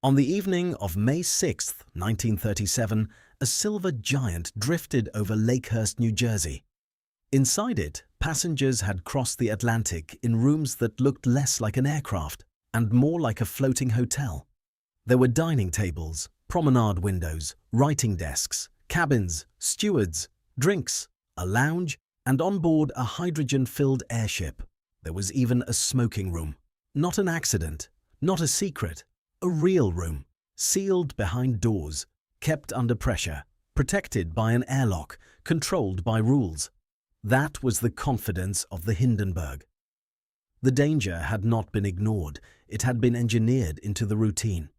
On the evening of May 6, 1937, a silver giant drifted over Lakehurst, New Jersey. Inside it, passengers had crossed the Atlantic in rooms that looked less like an aircraft and more like a floating hotel. There were dining tables, promenade windows, writing desks, cabins, stewards, drinks, a lounge, and on board a hydrogen-filled airship. There was even a smoking room. Not an accident, not a secret, a real room, sealed behind doors, kept under pressure, protected by an airlock, controlled by rules. That was the confidence of the Hindenburg. The danger had not been ignored, it had been engineered into the routine.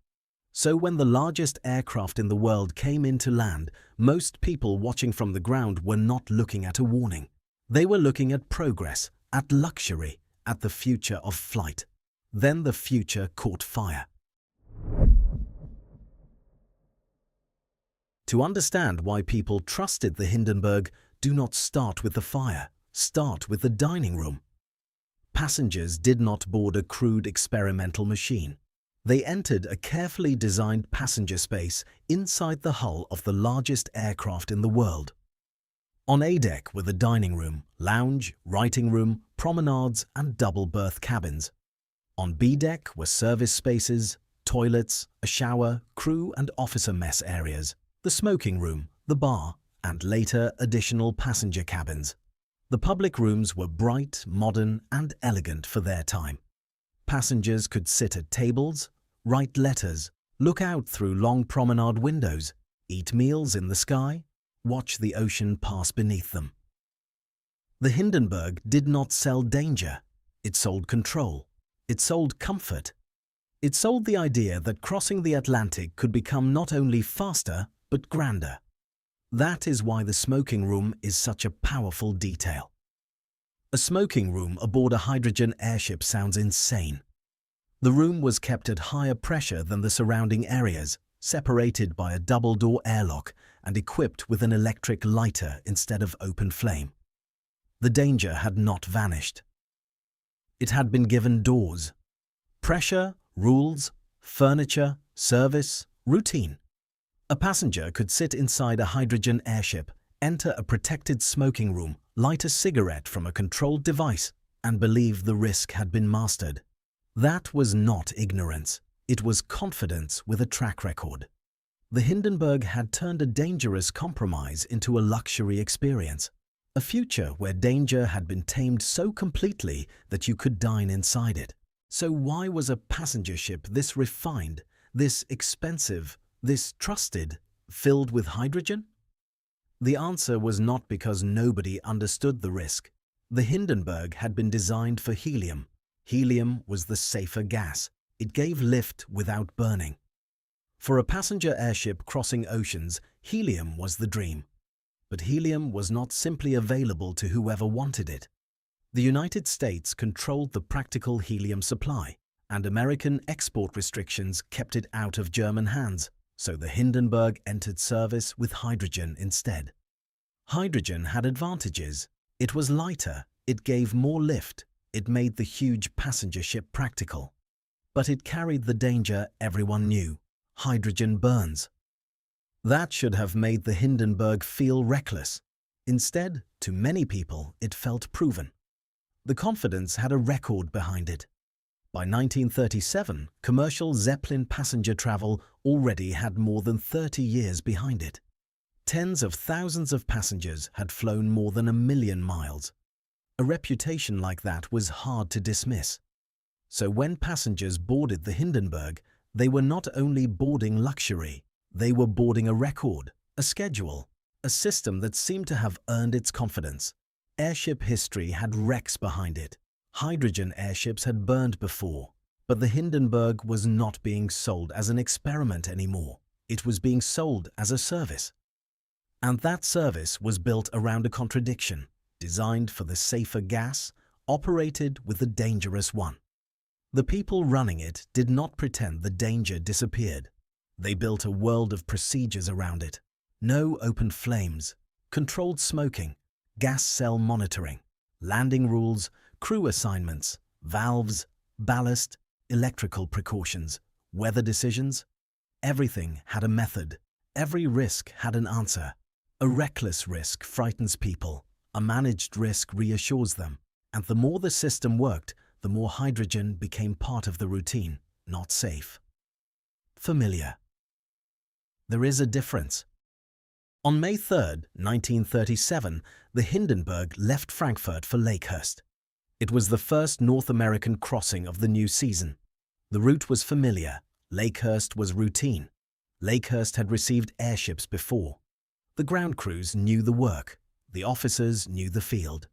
So when the largest aircraft in the world came in to land, most people watching from the ground were not looking at a warning. They were looking at progress, at luxury, at the future of flight. Then the future caught fire. To understand why people trusted the Hindenburg, do not start with the fire, start with the dining room. Passengers did not board a crude experimental machine. They entered a carefully designed passenger space inside the hull of the largest aircraft in the world. On A deck were the dining room, lounge, writing room, promenades, and double-berth cabins. On B deck were service spaces, toilets, a shower, crew and officer mess areas, the smoking room, the bar, and later additional passenger cabins. The public rooms were bright, modern, and elegant for their time. Passengers could sit at tables, write letters, look out through long promenade windows, eat meals in the sky, watch the ocean pass beneath them. The Hindenburg did not sell danger. It sold control. It sold comfort. It sold the idea that crossing the Atlantic could become not only faster, but grander. That is why the smoking room is such a powerful detail. A smoking room aboard a hydrogen airship sounds insane. The room was kept at higher pressure than the surrounding areas, separated by a double-door airlock and equipped with an electric lighter instead of open flame. The danger had not vanished. It had been given doors. Pressure, rules, furniture, service, routine. A passenger could sit inside a hydrogen airship, enter a protected smoking room, light a cigarette from a controlled device, and believe the risk had been mastered. That was not ignorance. It was confidence with a track record. The Hindenburg had turned a dangerous compromise into a luxury experience, a future where danger had been tamed so completely that you could dine inside it. So why was a passenger ship this refined, this expensive, this trusted, filled with hydrogen? The answer was not because nobody understood the risk. The Hindenburg had been designed for helium. Helium was the safer gas. It gave lift without burning. For a passenger airship crossing oceans, helium was the dream. But helium was not simply available to whoever wanted it. The United States controlled the practical helium supply, and American export restrictions kept it out of German hands, so the Hindenburg entered service with hydrogen instead. Hydrogen had advantages. It was lighter, it gave more lift, it made the huge passenger ship practical. But it carried the danger everyone knew. Hydrogen burns. That should have made the Hindenburg feel reckless. Instead, to many people, it felt proven. The confidence had a record behind it. By 1937, commercial Zeppelin passenger travel already had more than 30 years behind it. Tens of thousands of passengers had flown more than 1 million miles. A reputation like that was hard to dismiss. So when passengers boarded the Hindenburg, they were not only boarding luxury, they were boarding a record, a schedule, a system that seemed to have earned its confidence. Airship history had wrecks behind it. Hydrogen airships had burned before, but the Hindenburg was not being sold as an experiment anymore. It was being sold as a service. And that service was built around a contradiction, designed for the safer gas, operated with the dangerous one. The people running it did not pretend the danger disappeared. They built a world of procedures around it. No open flames, controlled smoking, gas cell monitoring, landing rules, crew assignments, valves, ballast, electrical precautions, weather decisions. Everything had a method. Every risk had an answer. A reckless risk frightens people. A managed risk reassures them. And the more the system worked, the more hydrogen became part of the routine, not safe. Familiar. There is a difference. On May 3, 1937, the Hindenburg left Frankfurt for Lakehurst. It was the first North American crossing of the new season. The route was familiar. Lakehurst was routine. Lakehurst had received airships before. The ground crews knew the work. The officers knew the field.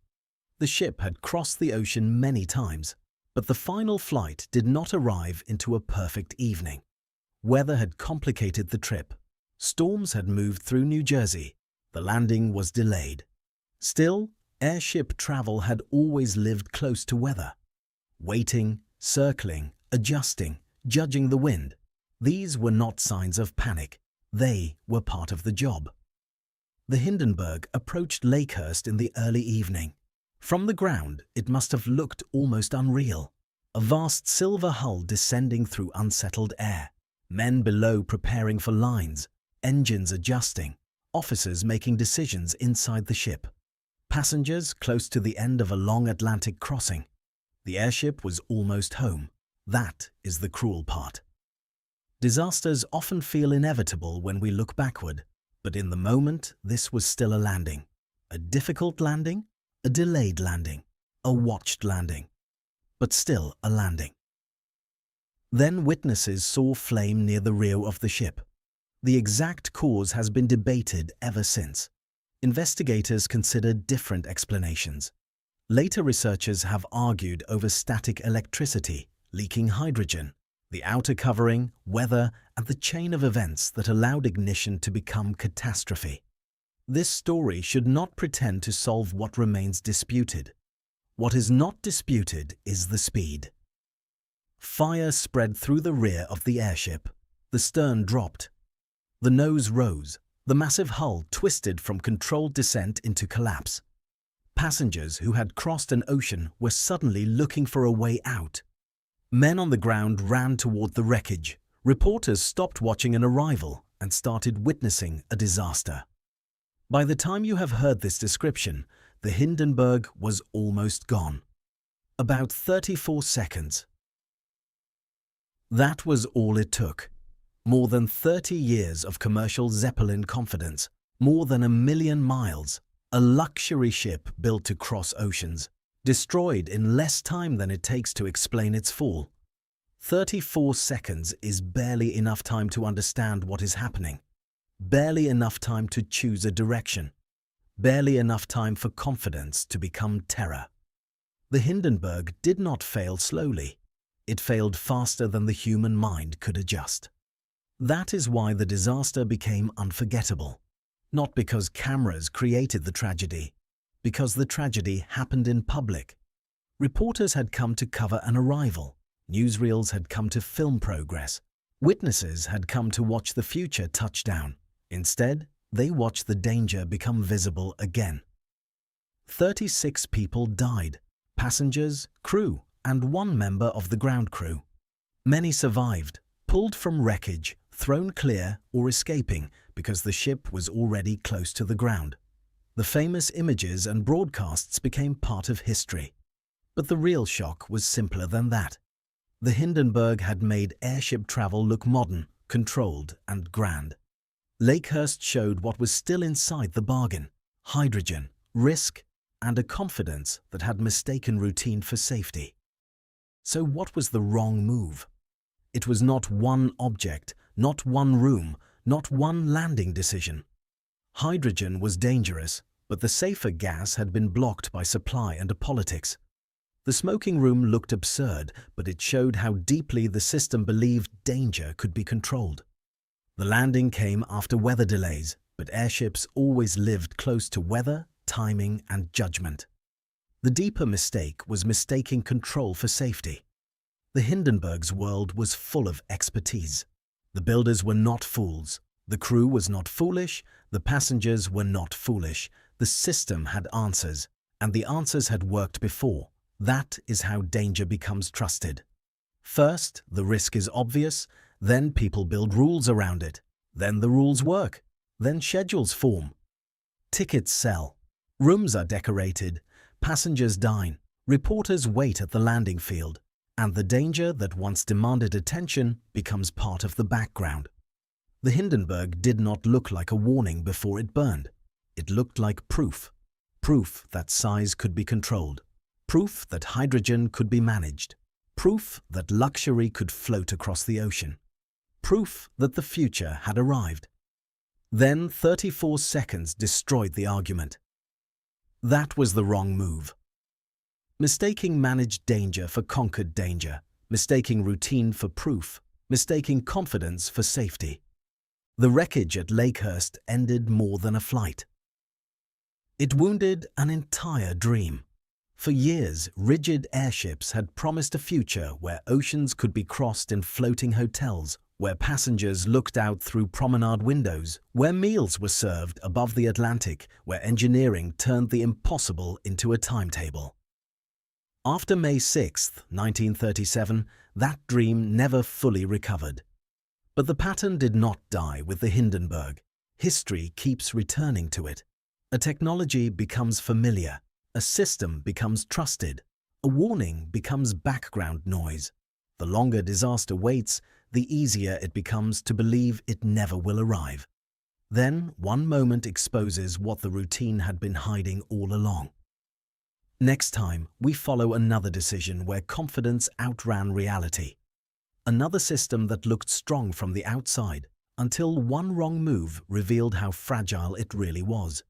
The ship had crossed the ocean many times, but the final flight did not arrive into a perfect evening. Weather had complicated the trip. Storms had moved through New Jersey. The landing was delayed. Still, airship travel had always lived close to weather. Waiting, circling, adjusting, judging the wind. These were not signs of panic. They were part of the job. The Hindenburg approached Lakehurst in the early evening. From the ground, it must have looked almost unreal. A vast silver hull descending through unsettled air. Men below preparing for lines. Engines adjusting. Officers making decisions inside the ship. Passengers close to the end of a long Atlantic crossing. The airship was almost home. That is the cruel part. Disasters often feel inevitable when we look backward, but in the moment this was still a landing. A difficult landing, a delayed landing, a watched landing, but still a landing. Then witnesses saw flame near the rear of the ship. The exact cause has been debated ever since. Investigators considered different explanations. Later researchers have argued over static electricity, leaking hydrogen, the outer covering, weather, and the chain of events that allowed ignition to become catastrophe. This story should not pretend to solve what remains disputed. What is not disputed is the speed. Fire spread through the rear of the airship. The stern dropped. The nose rose. The massive hull twisted from controlled descent into collapse. Passengers who had crossed an ocean were suddenly looking for a way out. Men on the ground ran toward the wreckage. Reporters stopped watching an arrival and started witnessing a disaster. By the time you have heard this description, the Hindenburg was almost gone. About 34 seconds. That was all it took. More than 30 years of commercial Zeppelin confidence, more than 1 million miles, a luxury ship built to cross oceans, destroyed in less time than it takes to explain its fall. 34 seconds is barely enough time to understand what is happening, barely enough time to choose a direction, barely enough time for confidence to become terror. The Hindenburg did not fail slowly. It failed faster than the human mind could adjust. That is why the disaster became unforgettable. Not because cameras created the tragedy, because the tragedy happened in public. Reporters had come to cover an arrival. Newsreels had come to film progress. Witnesses had come to watch the future touch down. Instead, they watched the danger become visible again. 36 people died, passengers, crew, and one member of the ground crew. Many survived, pulled from wreckage, thrown clear or escaping because the ship was already close to the ground. The famous images and broadcasts became part of history. But the real shock was simpler than that. The Hindenburg had made airship travel look modern, controlled, and grand. Lakehurst showed what was still inside the bargain: hydrogen, risk, and a confidence that had mistaken routine for safety. So what was the wrong move? It was not one object, not one room, not one landing decision. Hydrogen was dangerous, but the safer gas had been blocked by supply and politics. The smoking room looked absurd, but it showed how deeply the system believed danger could be controlled. The landing came after weather delays, but airships always lived close to weather, timing, and judgment. The deeper mistake was mistaking control for safety. The Hindenburg's world was full of expertise. The builders were not fools. The crew was not foolish. The passengers were not foolish. The system had answers, and the answers had worked before. That is how danger becomes trusted. First, the risk is obvious, Then people build rules around it. Then the rules work. Then schedules form. Tickets sell. Rooms are decorated. Passengers dine. Reporters wait at the landing field. And the danger that once demanded attention becomes part of the background. The Hindenburg did not look like a warning before it burned. It looked like proof. Proof that size could be controlled. Proof that hydrogen could be managed. Proof that luxury could float across the ocean. Proof that the future had arrived. Then 34 seconds destroyed the argument. That was the wrong move. Mistaking managed danger for conquered danger, mistaking routine for proof, mistaking confidence for safety. The wreckage at Lakehurst ended more than a flight. It wounded an entire dream. For years, rigid airships had promised a future where oceans could be crossed in floating hotels, where passengers looked out through promenade windows, where meals were served above the Atlantic, where engineering turned the impossible into a timetable. After May 6, 1937, that dream never fully recovered. But the pattern did not die with the Hindenburg. History keeps returning to it. A technology becomes familiar. A system becomes trusted. A warning becomes background noise. The longer disaster waits, the easier it becomes to believe it never will arrive. Then one moment exposes what the routine had been hiding all along. Next time, we follow another decision where confidence outran reality. Another system that looked strong from the outside, until one wrong move revealed how fragile it really was.